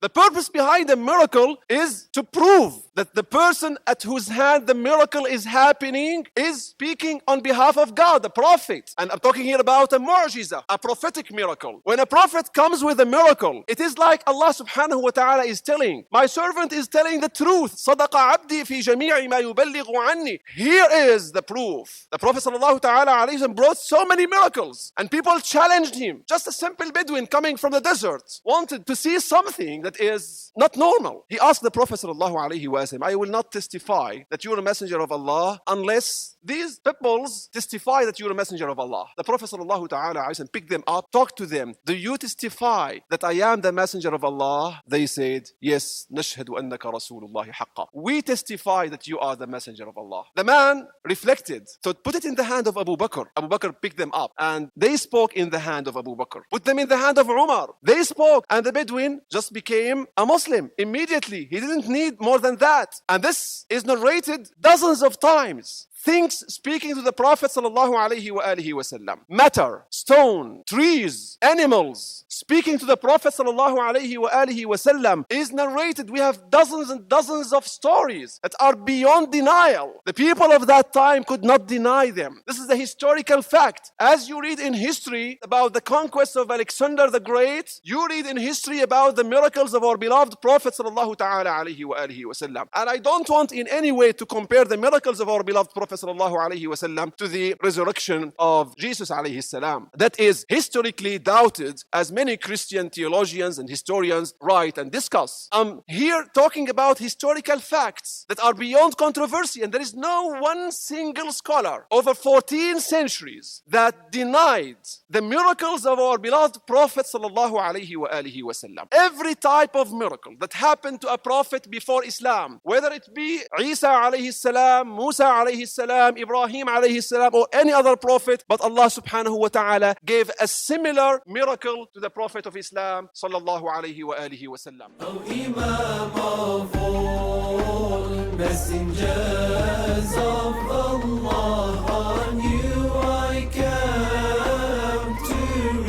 The purpose behind the miracle is to prove that the person at whose hand the miracle is happening is speaking on behalf of God, the prophet. And I'm talking here about a mu'jiza, a prophetic miracle. When a prophet comes with a miracle, it is like Allah subhanahu wa ta'ala is telling, my servant is telling the truth. صَدَقَ عَبْدِي فِي جَمِيعِ مَا يُبَلِّغُ عَنِّي. Here is the proof. The Prophet sallallahu ta'ala alayhi wa sallam brought so many miracles, and people challenged him. Just a simple Bedouin coming from the desert wanted to see something that is not normal. He asked the Prophet sallallahu alayhi wa sallam, I will not testify that you are a messenger of Allah unless these peoples testify that you are a messenger of Allah. The Prophet sallallahu ta'ala alayhi wa sallam picked them up, talked to them. Do you testify that I am the messenger of Allah? They said, yes, نشهد أنك رسول الله حقا. We testify that you are the messenger of Allah. The man reflected, so put it in the hand of Abu Bakr. Abu Bakr picked them up and they spoke in the hand of Abu Bakr. Put them in the hand of Umar. They spoke and the Bedouin just became a Muslim immediately. He didn't need more than that. And this is narrated dozens of times. Things speaking to the Prophet sallallahu alaihi wasallam. Matter, stone, trees, animals speaking to the Prophet sallallahu alaihi wasallam is narrated. We have dozens and dozens of stories that are beyond denial. The people of that time could not deny them. This is a historical fact. As you read in history about the conquest of Alexander the Great, you read in history about the miracles of our beloved Prophet sallallahu ta'ala alaihi wasallam. And I don't want in any way to compare the miracles of our beloved Prophet sallallahu alaihi wasallam to the resurrection of Jesus alayhi salam. That is historically doubted, as many Christian theologians and historians write and discuss. I'm here talking about historical facts that are beyond controversy, and there is no one single scholar over 14 centuries that denied the miracles of our beloved Prophet sallallahu alaihi wasallam. Every type of miracle that happened to a prophet before Islam, whether it be Isa alayhi salam, Musa alayhi salam, Ibrahim alayhi salam, or any other prophet, but Allah subhanahu wa ta'ala gave a similar miracle to the Prophet of Islam sallallahu alayhi wa alihi wa sallam. O Imam of all messengers of Allah, on you I come to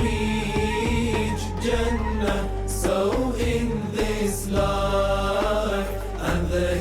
reach Jannah. So in this life and the